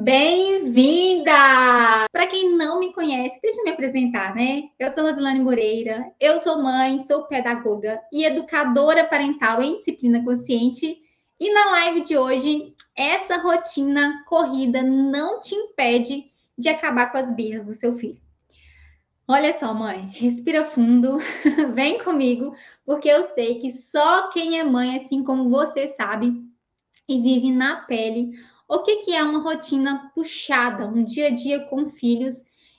Bem-vinda! Para quem não me conhece, deixa eu me apresentar, né? Eu sou Rosilane Moreira, eu sou mãe, sou pedagoga e educadora parental em disciplina consciente. E na live de hoje, essa rotina corrida não te impede de acabar com as birras do seu filho. Olha só, mãe, respira fundo, vem comigo, porque eu sei que só quem é mãe, assim como você, sabe e vive na pele o que é uma rotina puxada, um dia a dia com filhos,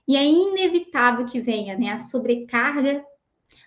e é inevitável que venha, né? A sobrecarga,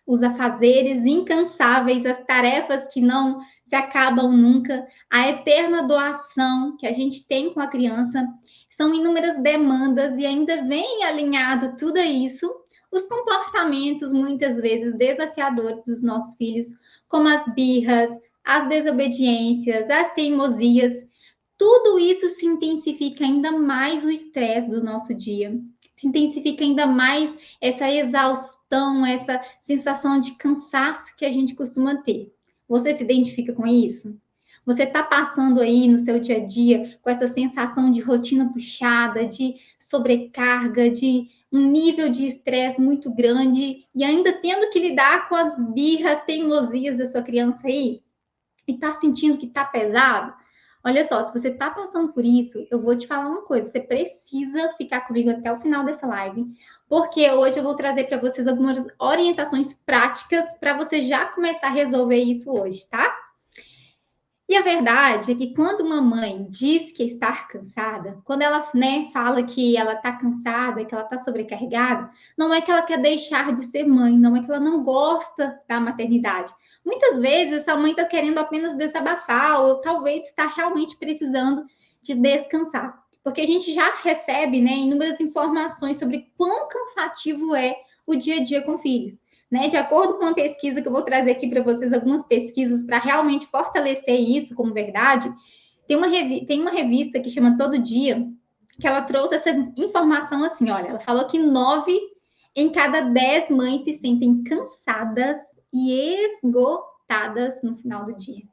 os afazeres incansáveis, as tarefas que não se acabam nunca, a eterna doação que a gente tem com a criança, são inúmeras demandas e ainda vem alinhado tudo isso, os comportamentos muitas vezes desafiadores dos nossos filhos, como as birras, as desobediências, as teimosias, tudo isso se intensifica ainda mais o estresse do nosso dia, se intensifica ainda mais essa exaustão, essa sensação de cansaço que a gente costuma ter. Você se identifica com isso? Você está passando aí no seu dia a dia com essa sensação de rotina puxada, de sobrecarga, de um nível de estresse muito grande e ainda tendo que lidar com as birras, teimosias da sua criança aí? E está sentindo que está pesado? Olha só, se você está passando por isso, eu vou te falar uma coisa: você precisa ficar comigo até o final dessa live, porque hoje eu vou trazer para vocês algumas orientações práticas para você já começar a resolver isso hoje, tá? E a verdade é que quando uma mãe diz que está cansada, quando ela, né, fala que ela está cansada, que ela está sobrecarregada, não é que ela quer deixar de ser mãe, não é que ela não gosta da maternidade. Muitas vezes essa mãe está querendo apenas desabafar ou talvez está realmente precisando de descansar. Porque a gente já recebe, né, inúmeras informações sobre quão cansativo é o dia a dia com filhos. Né? De acordo com uma pesquisa que eu vou trazer aqui para vocês, algumas pesquisas para realmente fortalecer isso como verdade, tem uma revista que chama Todo Dia, que ela trouxe essa informação assim, olha, ela falou que 9 em cada 10 mães se sentem cansadas e esgotadas no final do dia.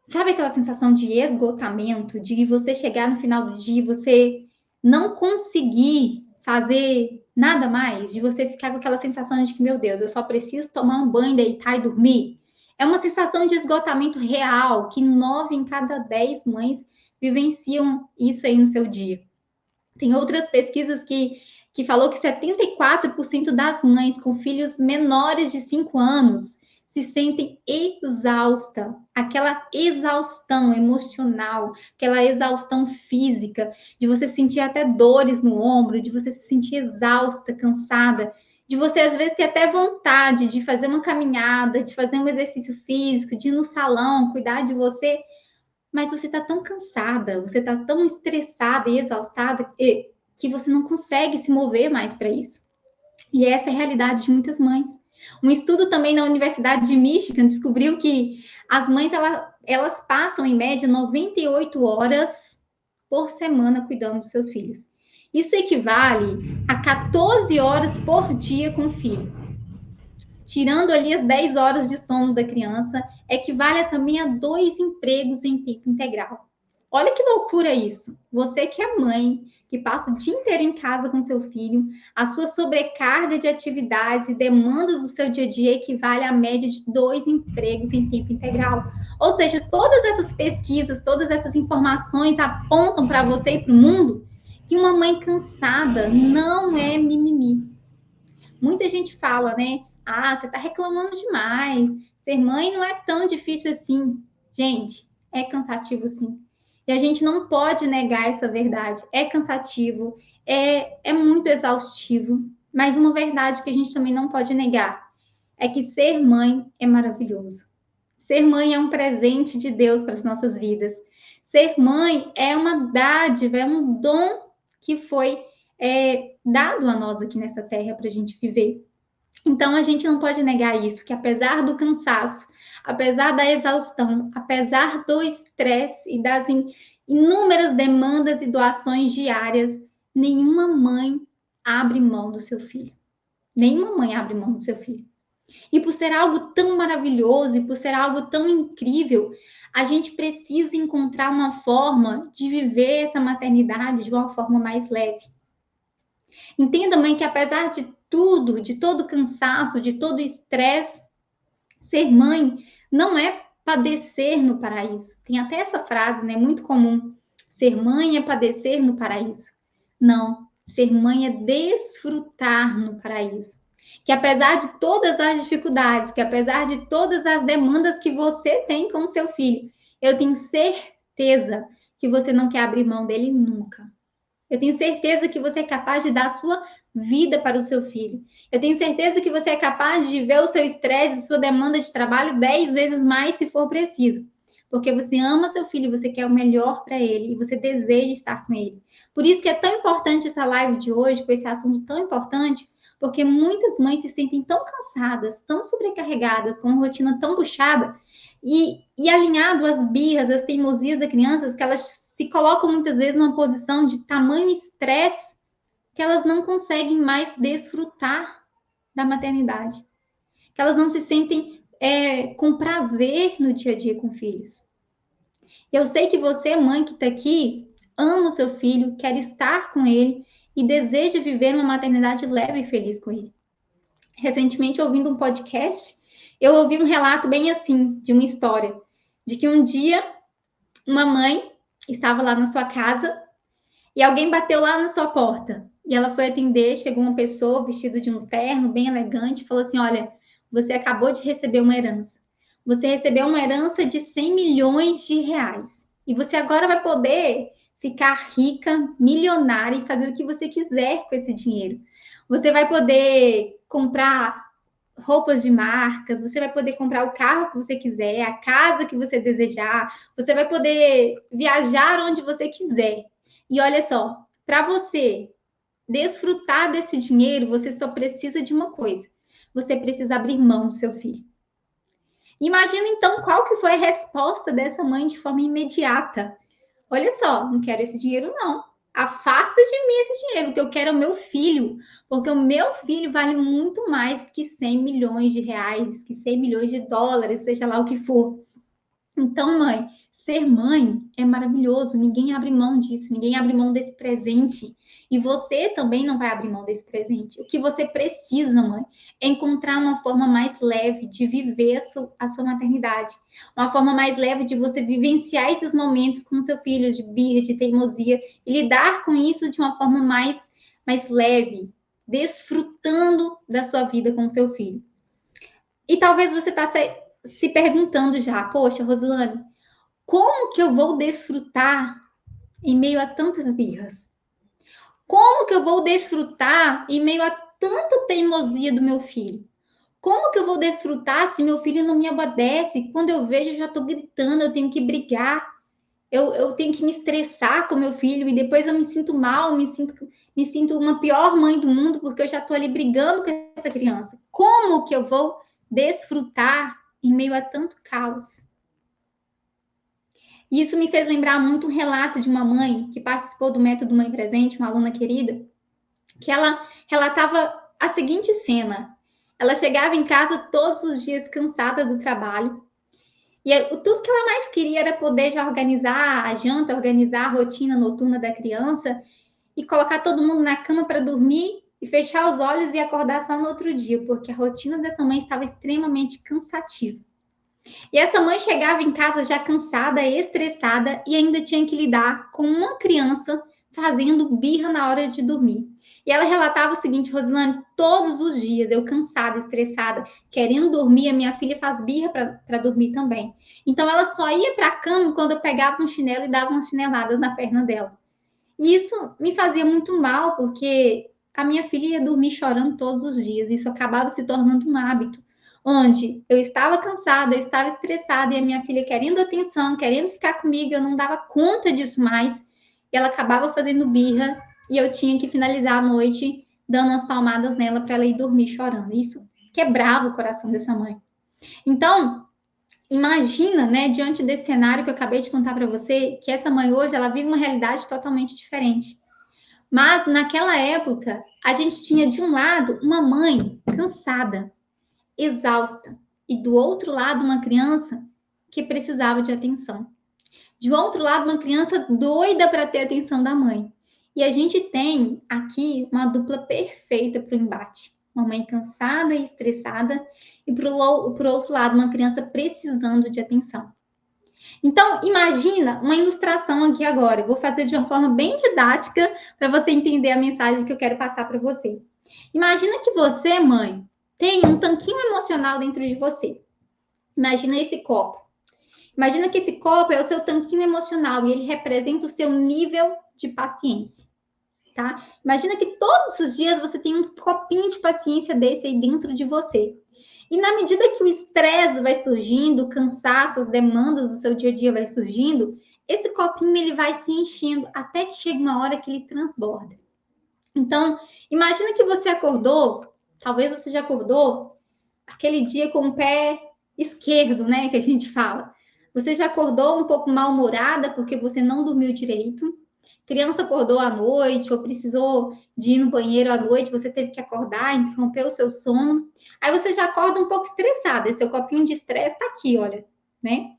Sabe aquela sensação de esgotamento, de você chegar no final do dia e você não conseguir fazer nada mais, de você ficar com aquela sensação de que, meu Deus, eu só preciso tomar um banho, deitar e dormir? É uma sensação de esgotamento real, que 9 em cada 10 mães vivenciam isso aí no seu dia. Tem outras pesquisas que falou que 74% das mães com filhos menores de 5 anos se sentem exausta, aquela exaustão emocional, aquela exaustão física, de você sentir até dores no ombro, de você se sentir exausta, cansada, de você às vezes ter até vontade de fazer uma caminhada, de fazer um exercício físico, de ir no salão, cuidar de você, mas você está tão cansada, você está tão estressada e exaustada que você não consegue se mover mais para isso. E essa é a realidade de muitas mães. Um estudo também na Universidade de Michigan descobriu que as mães elas passam, em média, 98 horas por semana cuidando dos seus filhos. Isso equivale a 14 horas por dia com o filho. Tirando ali as 10 horas de sono da criança, equivale também a 2 empregos em tempo integral. Olha que loucura isso. Você que é mãe, que passa o dia inteiro em casa com seu filho, a sua sobrecarga de atividades e demandas do seu dia a dia equivale à média de 2 empregos em tempo integral. Ou seja, todas essas pesquisas, todas essas informações apontam para você e para o mundo que uma mãe cansada não é mimimi. Muita gente fala, né? Ah, você está reclamando demais. Ser mãe não é tão difícil assim. Gente, é cansativo sim. E a gente não pode negar essa verdade. É cansativo, é muito exaustivo. Mas uma verdade que a gente também não pode negar é que ser mãe é maravilhoso. Ser mãe é um presente de Deus para as nossas vidas. Ser mãe é uma dádiva, é um dom que foi dado a nós aqui nessa terra para a gente viver. Então, a gente não pode negar isso, que apesar do cansaço, apesar da exaustão, apesar do estresse e das inúmeras demandas e doações diárias, nenhuma mãe abre mão do seu filho. Nenhuma mãe abre mão do seu filho. E por ser algo tão maravilhoso e por ser algo tão incrível, A gente precisa encontrar uma forma de viver essa maternidade de uma forma mais leve. Entenda, mãe, que apesar de tudo, de todo o cansaço, de todo o estresse, ser mãe não é padecer no paraíso. Tem até essa frase, né, muito comum. Ser mãe é padecer no paraíso. Não, ser mãe é desfrutar no paraíso. Que apesar de todas as dificuldades, que apesar de todas as demandas que você tem com o seu filho, eu tenho certeza que você não quer abrir mão dele nunca. Eu tenho certeza que você é capaz de dar a sua vida para o seu filho. Eu tenho certeza que você é capaz de ver o seu estresse, sua demanda de trabalho 10 vezes mais se for preciso. Porque você ama seu filho, você quer o melhor para ele e você deseja estar com ele. Por isso que é tão importante essa live de hoje, com esse assunto tão importante, porque muitas mães se sentem tão cansadas, tão sobrecarregadas, com uma rotina tão puxada, e alinhado às birras, às teimosias das crianças, que elas se colocam muitas vezes numa posição de tamanho estresse que elas não conseguem mais desfrutar da maternidade, que elas não se sentem com prazer no dia a dia com filhos. Eu sei que você, mãe que está aqui, ama o seu filho, quer estar com ele e deseja viver uma maternidade leve e feliz com ele. Recentemente, ouvindo um podcast, eu ouvi um relato bem assim, de uma história, de que um dia uma mãe estava lá na sua casa e alguém bateu lá na sua porta. E ela foi atender, chegou uma pessoa vestida de um terno bem elegante e falou assim: olha, você acabou de receber uma herança. Você recebeu uma herança de 100 milhões de reais. E você agora vai poder ficar rica, milionária e fazer o que você quiser com esse dinheiro. Você vai poder comprar roupas de marcas, você vai poder comprar o carro que você quiser, a casa que você desejar, você vai poder viajar onde você quiser. E olha só, para você desfrutar desse dinheiro, você só precisa de uma coisa. Você precisa abrir mão do seu filho. Imagina então qual que foi a resposta dessa mãe de forma imediata. Olha só, não quero esse dinheiro não. Afasta de mim esse dinheiro, o que eu quero é o meu filho, porque o meu filho vale muito mais que 100 milhões de reais, que 100 milhões de dólares, seja lá o que for. Então, mãe, ser mãe é maravilhoso, ninguém abre mão disso, ninguém abre mão desse presente. E você também não vai abrir mão desse presente. O que você precisa, mãe, é encontrar uma forma mais leve de viver a sua maternidade. Uma forma mais leve de você vivenciar esses momentos com seu filho, de birra, de teimosia, e lidar com isso de uma forma mais leve, desfrutando da sua vida com seu filho. E talvez você está se perguntando já, poxa, Rosilane, como que eu vou desfrutar em meio a tantas birras? Como que eu vou desfrutar em meio a tanta teimosia do meu filho? Como que eu vou desfrutar se meu filho não me obedece? Quando eu vejo, eu já estou gritando, eu tenho que brigar, eu tenho que me estressar com meu filho e depois eu me sinto mal, me sinto uma pior mãe do mundo porque eu já estou ali brigando com essa criança. Como que eu vou desfrutar em meio a tanto caos? E isso me fez lembrar muito um relato de uma mãe que participou do Método Mãe Presente, uma aluna querida, que ela relatava a seguinte cena. Ela chegava em casa todos os dias cansada do trabalho, e tudo que ela mais queria era poder já organizar a janta, organizar a rotina noturna da criança e colocar todo mundo na cama para dormir e fechar os olhos e acordar só no outro dia, porque a rotina dessa mãe estava extremamente cansativa. E essa mãe chegava em casa já cansada, estressada e ainda tinha que lidar com uma criança fazendo birra na hora de dormir. E ela relatava o seguinte: Rosilane, todos os dias eu cansada, estressada, querendo dormir, a minha filha faz birra para dormir também. Então ela só ia para a cama quando eu pegava um chinelo e dava umas chineladas na perna dela. E isso me fazia muito mal, porque a minha filha ia dormir chorando todos os dias. Isso acabava se tornando um hábito, onde eu estava cansada, eu estava estressada, e a minha filha querendo atenção, querendo ficar comigo, eu não dava conta disso mais. E ela acabava fazendo birra, e eu tinha que finalizar a noite dando umas palmadas nela para ela ir dormir chorando. Isso quebrava o coração dessa mãe. Então, imagina, né, diante desse cenário que eu acabei de contar para você, que essa mãe hoje, ela vive uma realidade totalmente diferente. Mas naquela época, a gente tinha de um lado uma mãe cansada, exausta, e do outro lado uma criança que precisava de atenção. De outro lado, uma criança doida para ter a atenção da mãe. E a gente tem aqui uma dupla perfeita para o embate. Uma mãe cansada e estressada, e por outro lado, uma criança precisando de atenção. Então, imagina uma ilustração aqui agora. Eu vou fazer de uma forma bem didática para você entender a mensagem que eu quero passar para você. Imagina que você, mãe, tem um tanquinho emocional dentro de você. Imagina esse copo. Imagina que esse copo é o seu tanquinho emocional e ele representa o seu nível de paciência, tá? Imagina que todos os dias você tem um copinho de paciência desse aí dentro de você. E na medida que o estresse vai surgindo, o cansaço, as demandas do seu dia a dia vai surgindo, esse copinho ele vai se enchendo até que chega uma hora que ele transborda. Então, imagina que você acordou, talvez você já acordou aquele dia com o pé esquerdo, né, que a gente fala. Você já acordou um pouco mal-humorada porque você não dormiu direito. Criança acordou à noite ou precisou de ir no banheiro à noite, você teve que acordar, interrompeu o seu sono. Aí você já acorda um pouco estressada, esse seu copinho de estresse tá aqui, olha, né?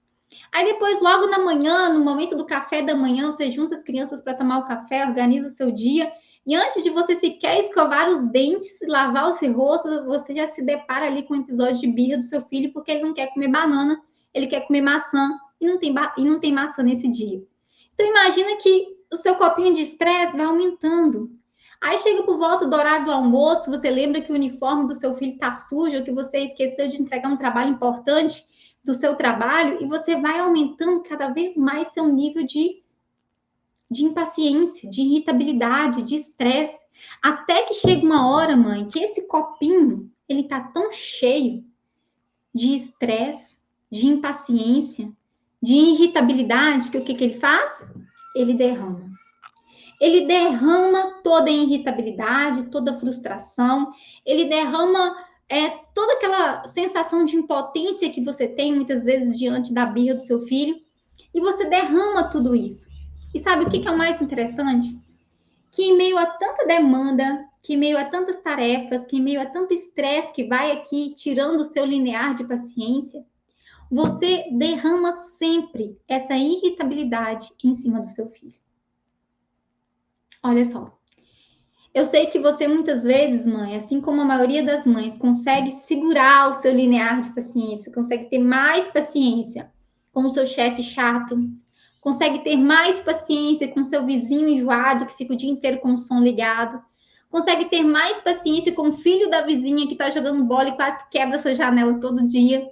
Aí depois, logo na manhã, no momento do café da manhã, você junta as crianças para tomar o café, organiza o seu dia. E antes de você sequer escovar os dentes, lavar o seu rosto, você já se depara ali com um episódio de birra do seu filho, porque ele não quer comer banana, ele quer comer maçã e não tem maçã nesse dia. Então imagina que o seu copinho de estresse vai aumentando. Aí chega por volta do horário do almoço, você lembra que o uniforme do seu filho está sujo, que você esqueceu de entregar um trabalho importante do seu trabalho, e você vai aumentando cada vez mais seu nível de impaciência, de irritabilidade, de estresse, até que chega uma hora, mãe, que esse copinho, ele tá tão cheio de estresse, de impaciência, de irritabilidade, que o que ele faz? Ele derrama. Ele derrama toda a irritabilidade, toda a frustração, ele derrama toda aquela sensação de impotência que você tem muitas vezes diante da birra do seu filho, e você derrama tudo isso. E sabe o que é o mais interessante? Que em meio a tanta demanda, que em meio a tantas tarefas, que em meio a tanto estresse que vai aqui tirando o seu linear de paciência, você derrama sempre essa irritabilidade em cima do seu filho. Olha só. Eu sei que você muitas vezes, mãe, assim como a maioria das mães, consegue segurar o seu linear de paciência, consegue ter mais paciência com o seu chefe chato, consegue ter mais paciência com o seu vizinho enjoado que fica o dia inteiro com o som ligado, consegue ter mais paciência com o filho da vizinha que está jogando bola e quase que quebra sua janela todo dia.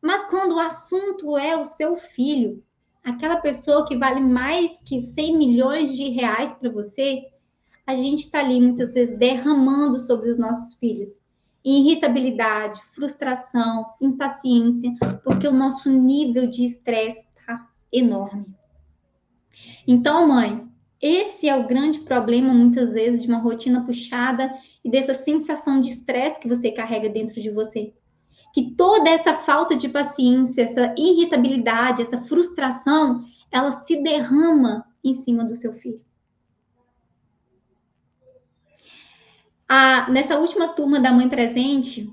Mas quando o assunto é o seu filho, aquela pessoa que vale mais que 100 milhões de reais para você, a gente está ali muitas vezes derramando sobre os nossos filhos irritabilidade, frustração, impaciência, porque o nosso nível de estresse está enorme. Então, mãe, esse é o grande problema muitas vezes de uma rotina puxada e dessa sensação de estresse que você carrega dentro de você. Que toda essa falta de paciência, essa irritabilidade, essa frustração, ela se derrama em cima do seu filho. Nessa última turma da Mãe Presente,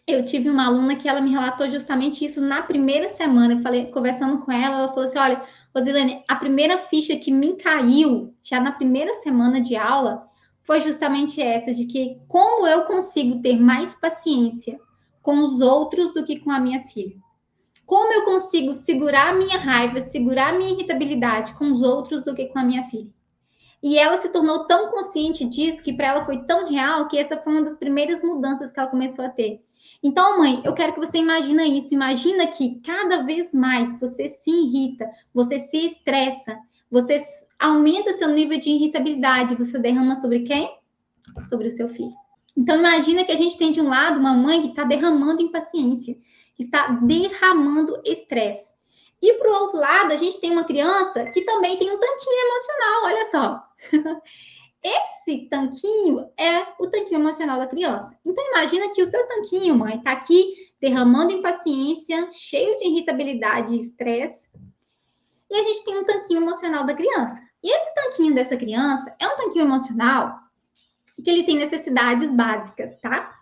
eu tive uma aluna que ela me relatou justamente isso na primeira semana. Eu falei, conversando com ela, ela falou assim: olha, Rosilene, a primeira ficha que me caiu já na primeira semana de aula foi justamente essa, de que como eu consigo ter mais paciência com os outros do que com a minha filha. Como eu consigo segurar a minha raiva, segurar a minha irritabilidade com os outros do que com a minha filha. E ela se tornou tão consciente disso que para ela foi tão real que essa foi uma das primeiras mudanças que ela começou a ter. Então, mãe, eu quero que você imagine isso. Imagina que cada vez mais você se irrita, você se estressa, você aumenta seu nível de irritabilidade. Você derrama sobre quem? Sobre o seu filho. Então, imagina que a gente tem de um lado uma mãe que está derramando impaciência, que está derramando estresse. E para o outro lado, a gente tem uma criança que também tem um tanquinho emocional, olha só. Esse tanquinho é o tanquinho emocional da criança. Então, imagina que o seu tanquinho, mãe, está aqui derramando impaciência, cheio de irritabilidade e estresse. E a gente tem um tanquinho emocional da criança. E esse tanquinho dessa criança é um tanquinho emocional que ele tem necessidades básicas, tá?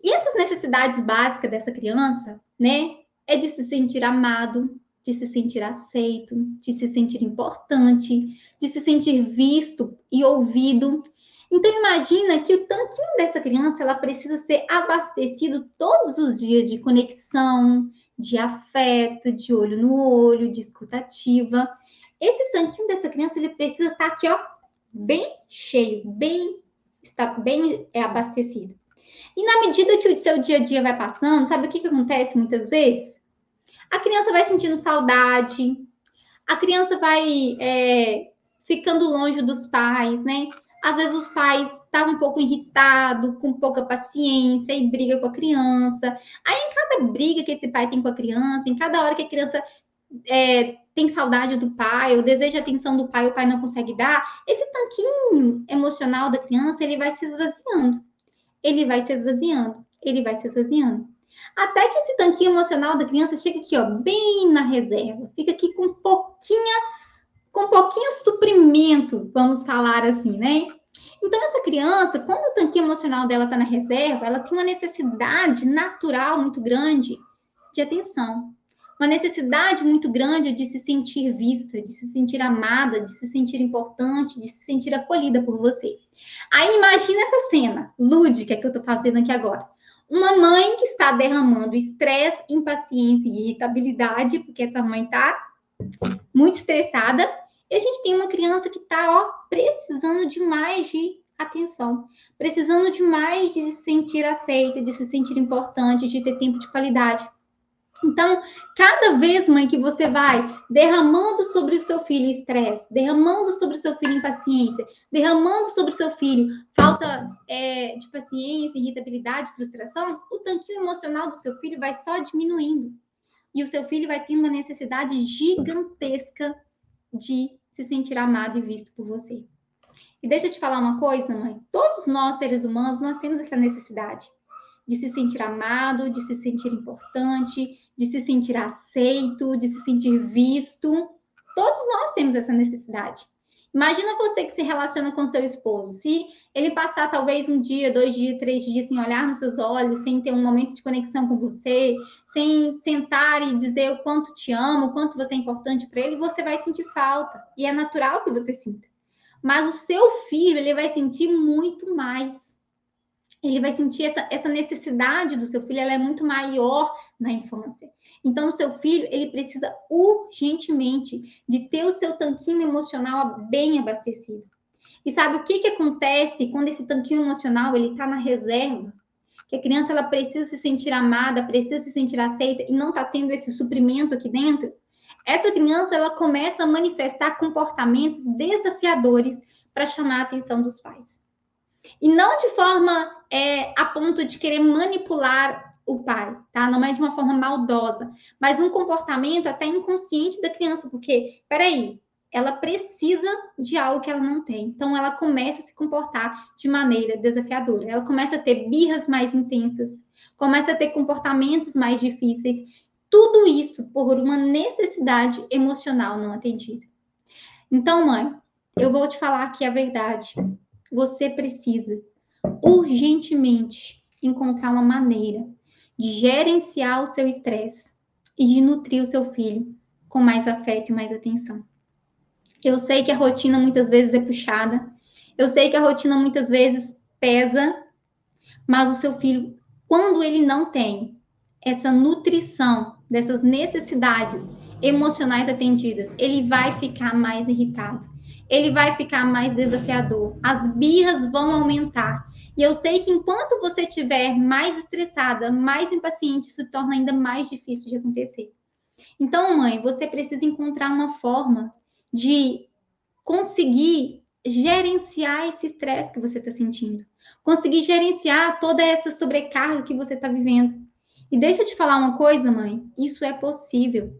E essas necessidades básicas dessa criança, né, é de se sentir amado, de se sentir aceito, de se sentir importante, de se sentir visto e ouvido. Então imagina que o tanquinho dessa criança, ela precisa ser abastecido todos os dias de conexão, de afeto, de olho no olho, de escutativa. Esse tanquinho dessa criança, ele precisa estar aqui, ó, bem cheio, está bem abastecido. E na medida que o seu dia a dia vai passando, sabe o que acontece muitas vezes? A criança vai sentindo saudade, a criança vai ficando longe dos pais, né? Às vezes os pais estão um pouco irritados, com pouca paciência e briga com a criança. Aí em cada briga que esse pai tem com a criança, em cada hora que a criança tem saudade do pai, ou deseja a atenção do pai, o pai não consegue dar, esse tanquinho emocional da criança, ele vai se esvaziando. Ele vai se esvaziando, ele vai se esvaziando. Até que esse tanquinho emocional da criança chega aqui, ó, bem na reserva. Fica aqui com pouquinho suprimento, vamos falar assim, né? Então, essa criança, quando o tanquinho emocional dela está na reserva, ela tem uma necessidade natural muito grande de atenção. Uma necessidade muito grande de se sentir vista, de se sentir amada, de se sentir importante, de se sentir acolhida por você. Aí imagina essa cena lúdica que eu estou fazendo aqui agora. Uma mãe que está derramando estresse, impaciência e irritabilidade, porque essa mãe está muito estressada, e a gente tem uma criança que está, precisando demais de atenção, precisando demais de se sentir aceita, de se sentir importante, de ter tempo de qualidade. Então, cada vez, mãe, que você vai derramando sobre o seu filho estresse, derramando sobre o seu filho impaciência, derramando sobre o seu filho falta de paciência, irritabilidade, frustração, o tanquinho emocional do seu filho vai só diminuindo. E o seu filho vai ter uma necessidade gigantesca de se sentir amado e visto por você. E deixa eu te falar uma coisa, mãe. Todos nós, seres humanos, nós temos essa necessidade de se sentir amado, de se sentir importante, de se sentir aceito, de se sentir visto. Todos nós temos essa necessidade. Imagina você que se relaciona com seu esposo. Se ele passar talvez 1 dia, 2 dias, 3 dias sem olhar nos seus olhos, sem ter um momento de conexão com você, sem sentar e dizer o quanto te ama, o quanto você é importante para ele, você vai sentir falta. E é natural que você sinta. Mas o seu filho, ele vai sentir muito mais. Ele vai sentir essa necessidade do seu filho, ela é muito maior na infância. Então, o seu filho, ele precisa urgentemente de ter o seu tanquinho emocional bem abastecido. E sabe o que acontece quando esse tanquinho emocional, ele está na reserva? Que a criança, ela precisa se sentir amada, precisa se sentir aceita e não está tendo esse suprimento aqui dentro? Essa criança, ela começa a manifestar comportamentos desafiadores para chamar a atenção dos pais. E não de forma a ponto de querer manipular o pai, tá? Não é de uma forma maldosa, mas um comportamento até inconsciente da criança, porque, peraí, ela precisa de algo que ela não tem. Então, ela começa a se comportar de maneira desafiadora. Ela começa a ter birras mais intensas, começa a ter comportamentos mais difíceis. Tudo isso por uma necessidade emocional não atendida. Então, mãe, eu vou te falar aqui a verdade. Você precisa urgentemente encontrar uma maneira de gerenciar o seu estresse e de nutrir o seu filho com mais afeto e mais atenção. Eu sei que a rotina muitas vezes é puxada, eu sei que a rotina muitas vezes pesa, mas o seu filho, quando ele não tem essa nutrição dessas necessidades emocionais atendidas, ele vai ficar mais irritado. Ele vai ficar mais desafiador, as birras vão aumentar. E eu sei que enquanto você estiver mais estressada, mais impaciente, isso torna ainda mais difícil de acontecer. Então, mãe, você precisa encontrar uma forma de conseguir gerenciar esse estresse que você está sentindo. Conseguir gerenciar toda essa sobrecarga que você está vivendo. E deixa eu te falar uma coisa, mãe, isso é possível.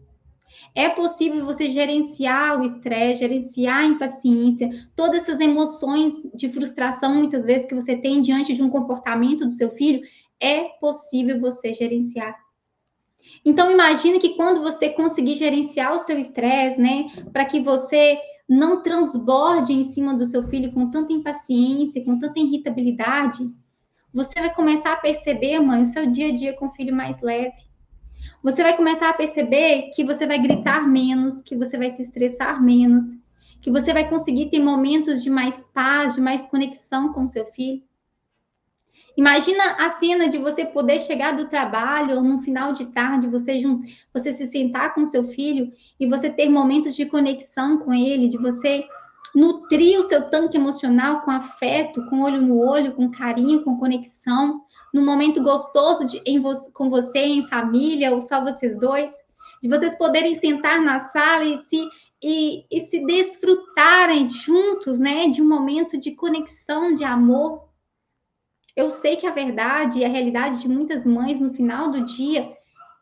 É possível você gerenciar o estresse, gerenciar a impaciência, todas essas emoções de frustração, muitas vezes, que você tem diante de um comportamento do seu filho, é possível você gerenciar. Então, imagine que quando você conseguir gerenciar o seu estresse, né, para que você não transborde em cima do seu filho com tanta impaciência, com tanta irritabilidade, você vai começar a perceber, mãe, o seu dia a dia com o filho mais leve. Você vai começar a perceber que você vai gritar menos, que você vai se estressar menos, que você vai conseguir ter momentos de mais paz, de mais conexão com seu filho. Imagina a cena de você poder chegar do trabalho ou no final de tarde, você se sentar com seu filho e você ter momentos de conexão com ele, de você nutrir o seu tanque emocional com afeto, com olho no olho, com carinho, com conexão, num momento gostoso com você, em família, ou só vocês dois, de vocês poderem sentar na sala e se desfrutarem juntos, né, de um momento de conexão, de amor. Eu sei que a verdade e a realidade de muitas mães no final do dia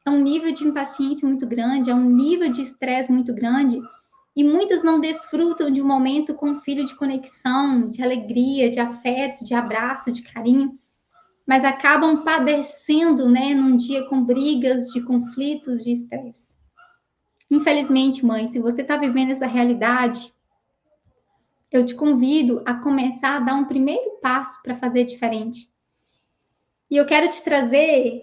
é um nível de impaciência muito grande, é um nível de estresse muito grande, e muitas não desfrutam de um momento com o filho de conexão, de alegria, de afeto, de abraço, de carinho, mas acabam padecendo, né, num dia com brigas, de conflitos, de estresse. Infelizmente, mãe, se você está vivendo essa realidade, eu te convido a começar a dar um primeiro passo para fazer diferente. E eu quero te trazer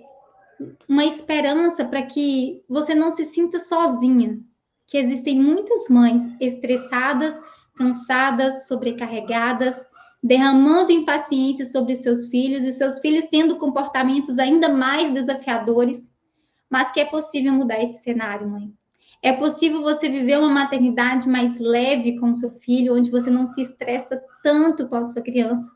uma esperança para que você não se sinta sozinha, que existem muitas mães estressadas, cansadas, sobrecarregadas, derramando impaciência sobre seus filhos e seus filhos tendo comportamentos ainda mais desafiadores, mas que é possível mudar esse cenário, mãe. É possível você viver uma maternidade mais leve com o seu filho, onde você não se estressa tanto com a sua criança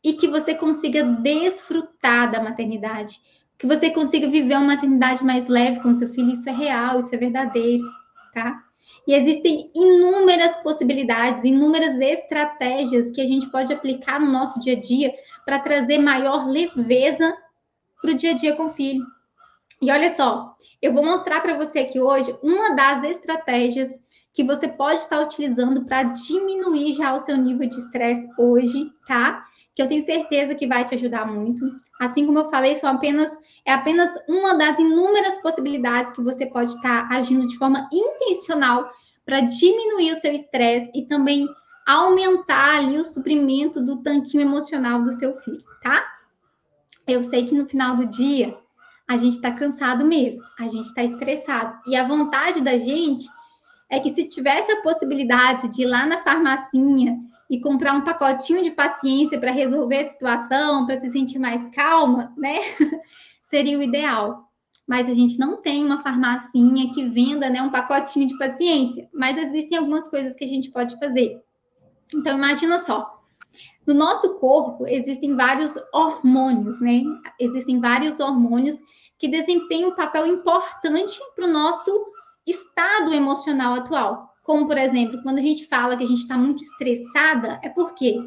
e que você consiga desfrutar da maternidade, que você consiga viver uma maternidade mais leve com seu filho. Isso é real, isso é verdadeiro, tá? E existem inúmeras possibilidades, inúmeras estratégias que a gente pode aplicar no nosso dia a dia para trazer maior leveza para o dia a dia com o filho. E olha só, eu vou mostrar para você aqui hoje uma das estratégias que você pode estar utilizando para diminuir já o seu nível de estresse hoje, tá? Que eu tenho certeza que vai te ajudar muito. Assim como eu falei, é apenas uma das inúmeras possibilidades que você pode estar agindo de forma intencional para diminuir o seu estresse e também aumentar ali o suprimento do tanquinho emocional do seu filho, tá? Eu sei que no final do dia a gente está cansado mesmo, a gente está estressado. E a vontade da gente é que se tivesse a possibilidade de ir lá na farmacinha e comprar um pacotinho de paciência para resolver a situação, para se sentir mais calma, né? Seria o ideal. Mas a gente não tem uma farmacinha que venda, né, um pacotinho de paciência. Mas existem algumas coisas que a gente pode fazer. Então, imagina só. No nosso corpo existem vários hormônios, né? Existem vários hormônios que desempenham um papel importante para o nosso estado emocional atual. Como, por exemplo, quando a gente fala que a gente está muito estressada, é porque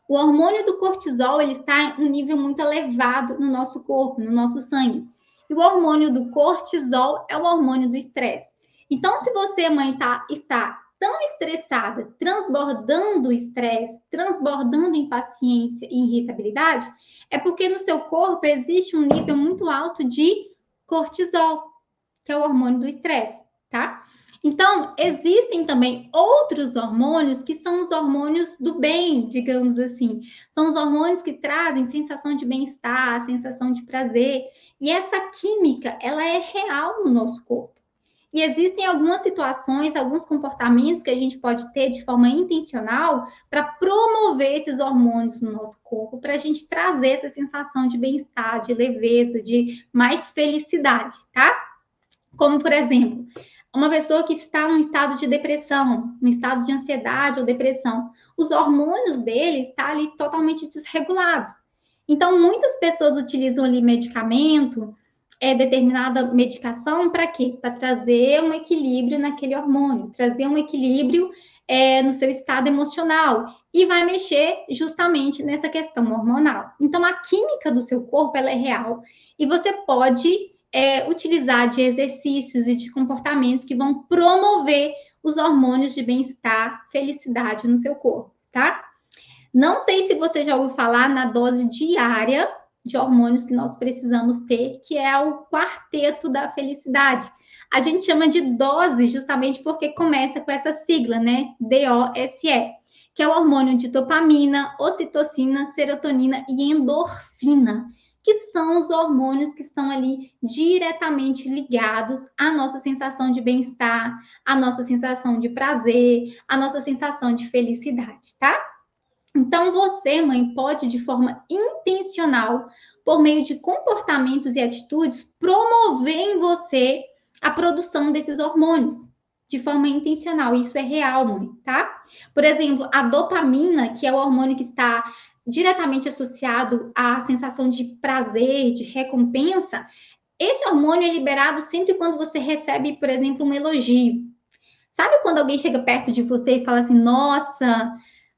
o hormônio do cortisol ele está em um nível muito elevado no nosso corpo, no nosso sangue. E o hormônio do cortisol é o hormônio do estresse. Então, se você, mãe, está tão estressada, transbordando estresse, transbordando impaciência e irritabilidade, é porque no seu corpo existe um nível muito alto de cortisol, que é o hormônio do estresse, tá? Então, existem também outros hormônios que são os hormônios do bem, digamos assim. São os hormônios que trazem sensação de bem-estar, sensação de prazer. E essa química, ela é real no nosso corpo. E existem algumas situações, alguns comportamentos que a gente pode ter de forma intencional para promover esses hormônios no nosso corpo, para a gente trazer essa sensação de bem-estar, de leveza, de mais felicidade, tá? Como, por exemplo, uma pessoa que está em um estado de depressão, um estado de ansiedade ou depressão, os hormônios dele estão ali totalmente desregulados. Então, muitas pessoas utilizam ali medicamento, determinada medicação, para quê? Para trazer um equilíbrio naquele hormônio, trazer um equilíbrio no seu estado emocional e vai mexer justamente nessa questão hormonal. Então, a química do seu corpo, ela é real e você pode utilizar de exercícios e de comportamentos que vão promover os hormônios de bem-estar, felicidade no seu corpo, tá? Não sei se você já ouviu falar na dose diária de hormônios que nós precisamos ter, que é o quarteto da felicidade. A gente chama de dose justamente porque começa com essa sigla, né? DOSE, que é o hormônio de dopamina, ocitocina, serotonina e endorfina, que são os hormônios que estão ali diretamente ligados à nossa sensação de bem-estar, à nossa sensação de prazer, à nossa sensação de felicidade, tá? Então, você, mãe, pode, de forma intencional, por meio de comportamentos e atitudes, promover em você a produção desses hormônios de forma intencional. Isso é real, mãe, tá? Por exemplo, a dopamina, que é o hormônio que está diretamente associado à sensação de prazer, de recompensa, esse hormônio é liberado sempre quando você recebe, por exemplo, um elogio. Sabe quando alguém chega perto de você e fala assim: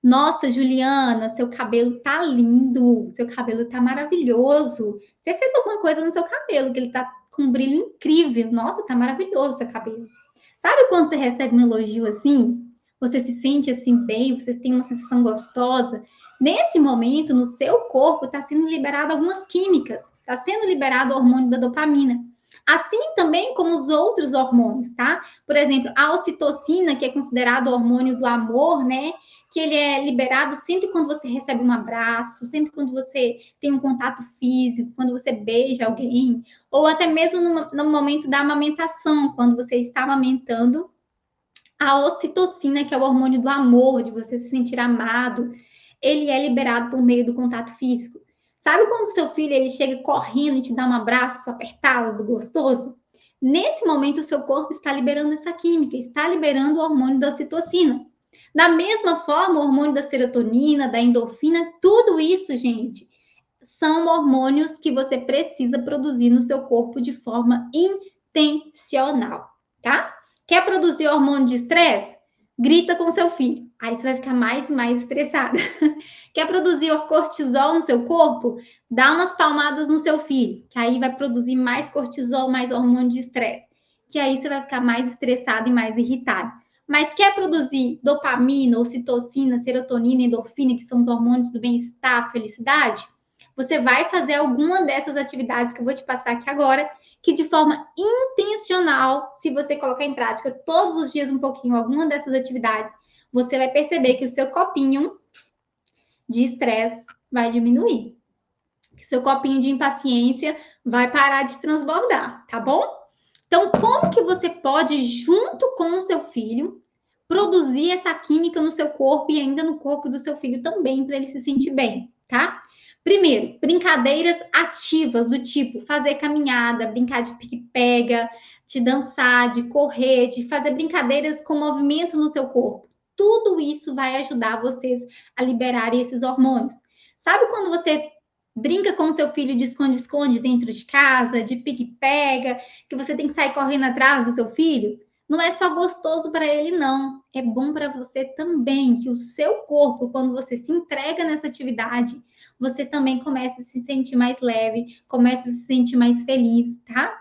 nossa, Juliana, seu cabelo tá lindo, seu cabelo tá maravilhoso. Você fez alguma coisa no seu cabelo, que ele tá com um brilho incrível. Nossa, tá maravilhoso seu cabelo. Sabe quando você recebe um elogio assim? Você se sente assim bem, você tem uma sensação gostosa. Nesse momento, no seu corpo, está sendo liberado algumas químicas, está sendo liberado o hormônio da dopamina. Assim também como os outros hormônios, tá? Por exemplo, a ocitocina, que é considerado o hormônio do amor, né? Que ele é liberado sempre quando você recebe um abraço, sempre quando você tem um contato físico, quando você beija alguém, ou até mesmo no momento da amamentação, quando você está amamentando, a ocitocina, que é o hormônio do amor, de você se sentir amado, ele é liberado por meio do contato físico. Sabe quando seu filho ele chega correndo e te dá um abraço apertado, gostoso? Nesse momento, o seu corpo está liberando essa química, está liberando o hormônio da ocitocina. Da mesma forma, o hormônio da serotonina, da endorfina, tudo isso, gente, são hormônios que você precisa produzir no seu corpo de forma intencional, tá? Quer produzir hormônio de estresse? Grita com seu filho. Aí você vai ficar mais e mais estressada. Quer produzir o cortisol no seu corpo? Dá umas palmadas no seu filho, que aí vai produzir mais cortisol, mais hormônio de estresse. Que aí você vai ficar mais estressado e mais irritado. Mas quer produzir dopamina, ocitocina, serotonina, endorfina, que são os hormônios do bem-estar, felicidade? Você vai fazer alguma dessas atividades que eu vou te passar aqui agora, que de forma intencional, se você colocar em prática todos os dias um pouquinho alguma dessas atividades, você vai perceber que o seu copinho de estresse vai diminuir. Que seu copinho de impaciência vai parar de transbordar, tá bom? Então, como que você pode, junto com o seu filho, produzir essa química no seu corpo e ainda no corpo do seu filho também, para ele se sentir bem, tá? Primeiro, brincadeiras ativas do tipo fazer caminhada, brincar de pique-pega, de dançar, de correr, de fazer brincadeiras com movimento no seu corpo. Tudo isso vai ajudar vocês a liberarem esses hormônios. Sabe quando você brinca com o seu filho de esconde-esconde dentro de casa, de pique-pega, que você tem que sair correndo atrás do seu filho? Não é só gostoso para ele, não. É bom para você também, que o seu corpo, quando você se entrega nessa atividade, você também começa a se sentir mais leve, começa a se sentir mais feliz, tá?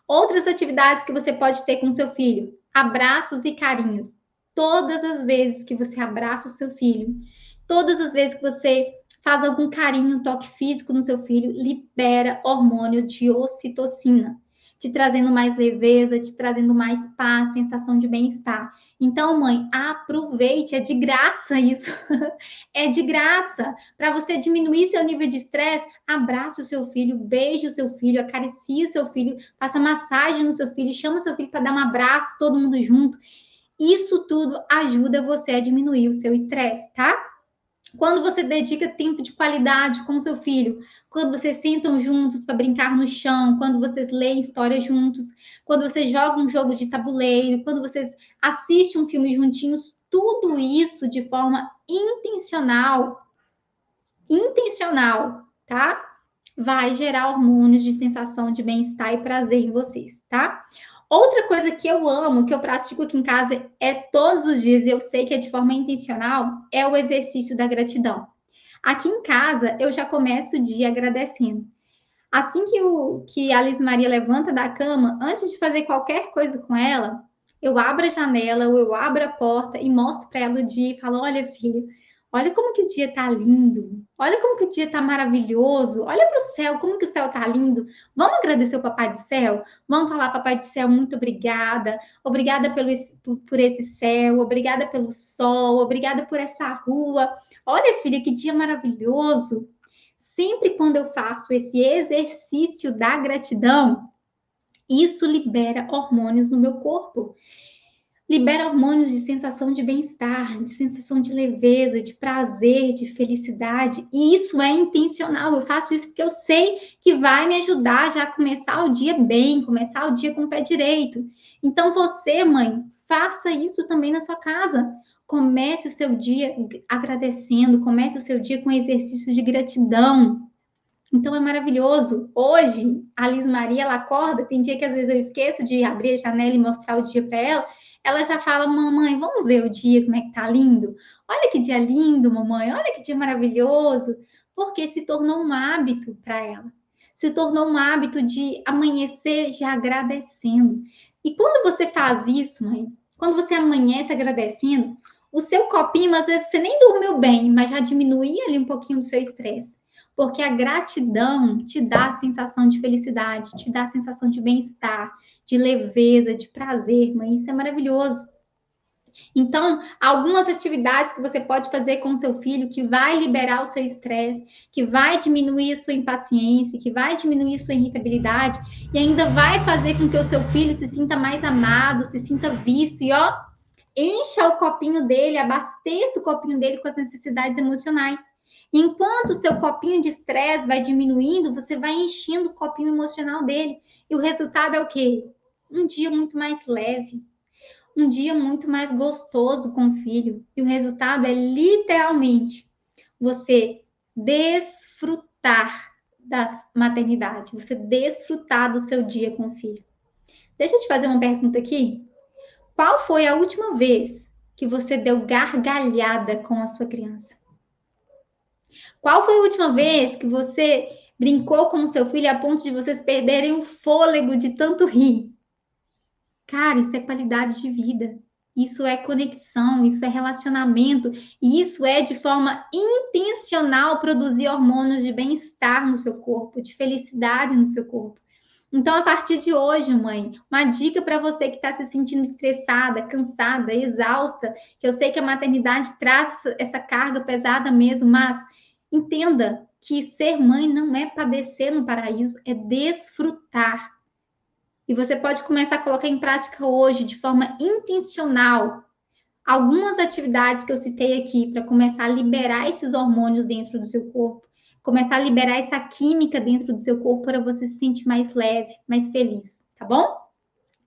Outras atividades que você pode ter com seu filho: abraços e carinhos. Todas as vezes que você abraça o seu filho, todas as vezes que você faz algum carinho, toque físico no seu filho, libera hormônio de ocitocina, te trazendo mais leveza, te trazendo mais paz, sensação de bem-estar. Então, mãe, aproveite, é de graça isso. É de graça. Para você diminuir seu nível de estresse, abrace o seu filho, beije o seu filho, acaricie o seu filho, faça massagem no seu filho, chama o seu filho para dar um abraço, todo mundo junto. Isso tudo ajuda você a diminuir o seu estresse, tá? Quando você dedica tempo de qualidade com o seu filho, quando vocês sentam juntos para brincar no chão, quando vocês leem histórias juntos, quando você joga um jogo de tabuleiro, quando vocês assistem um filme juntinhos, tudo isso de forma intencional, tá? Vai gerar hormônios de sensação de bem-estar e prazer em vocês, tá? Outra coisa que eu amo, que eu pratico aqui em casa é todos os dias, e eu sei que é de forma intencional, é o exercício da gratidão. Aqui em casa, eu já começo o dia agradecendo. Assim que a Alice Maria levanta da cama, antes de fazer qualquer coisa com ela, eu abro a janela ou eu abro a porta e mostro para ela o dia e falo: olha, filha, olha como que o dia tá lindo, olha como que o dia tá maravilhoso, olha para o céu, como que o céu tá lindo. Vamos agradecer o Papai do Céu? Vamos falar, Papai do Céu, muito obrigada. Obrigada por esse céu, obrigada pelo sol, obrigada por essa rua. Olha, filha, que dia maravilhoso. sempre quando eu faço esse exercício da gratidão, isso libera hormônios no meu corpo. Libera hormônios de sensação de bem-estar, de sensação de leveza, de prazer, de felicidade. E isso é intencional. Eu faço isso porque eu sei que vai me ajudar já a começar o dia bem, começar o dia com o pé direito. Então, você, mãe, faça isso também na sua casa. Comece o seu dia agradecendo, comece o seu dia com exercícios de gratidão. Então é maravilhoso. Hoje, a Liz Maria, ela acorda, tem dia que às vezes eu esqueço de abrir a janela e mostrar o dia para ela. Ela já fala: mamãe, vamos ver o dia, como é que tá lindo? Olha que dia lindo, mamãe, olha que dia maravilhoso. Porque se tornou um hábito para ela. Se tornou um hábito de amanhecer já agradecendo. E quando você faz isso, mãe, quando você amanhece agradecendo, o seu copinho, às vezes você nem dormiu bem, mas já diminuía ali um pouquinho do seu estresse. Porque a gratidão te dá a sensação de felicidade, te dá a sensação de bem-estar, de leveza, de prazer, mãe. Isso é maravilhoso. Então, algumas atividades que você pode fazer com o seu filho que vai liberar o seu estresse, que vai diminuir a sua impaciência, que vai diminuir a sua irritabilidade e ainda vai fazer com que o seu filho se sinta mais amado, se sinta visto e, ó, encha o copinho dele, abasteça o copinho dele com as necessidades emocionais. Enquanto o seu copinho de estresse vai diminuindo, você vai enchendo o copinho emocional dele. E o resultado é o quê? Um dia muito mais leve, um dia muito mais gostoso com o filho. E o resultado é literalmente você desfrutar da maternidade, você desfrutar do seu dia com o filho. Deixa eu te fazer uma pergunta aqui. Qual foi a última vez que você deu gargalhada com a sua criança? Qual foi a última vez que você brincou com o seu filho a ponto de vocês perderem o fôlego de tanto rir? Cara, isso é qualidade de vida. Isso é conexão, isso é relacionamento, e isso é de forma intencional produzir hormônios de bem-estar no seu corpo, de felicidade no seu corpo. Então, a partir de hoje, mãe, uma dica para você que está se sentindo estressada, cansada, exausta, que eu sei que a maternidade traz essa carga pesada mesmo, mas entenda que ser mãe não é padecer no paraíso, é desfrutar. E você pode começar a colocar em prática hoje, de forma intencional, algumas atividades que eu citei aqui para começar a liberar esses hormônios dentro do seu corpo, começar a liberar essa química dentro do seu corpo para você se sentir mais leve, mais feliz, tá bom?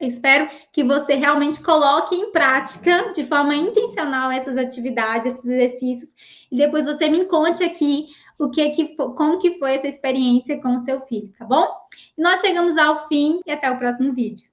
Eu espero que você realmente coloque em prática de forma intencional essas atividades, esses exercícios, e depois você me conte aqui como que foi essa experiência com o seu filho, tá bom? E nós chegamos ao fim e até o próximo vídeo.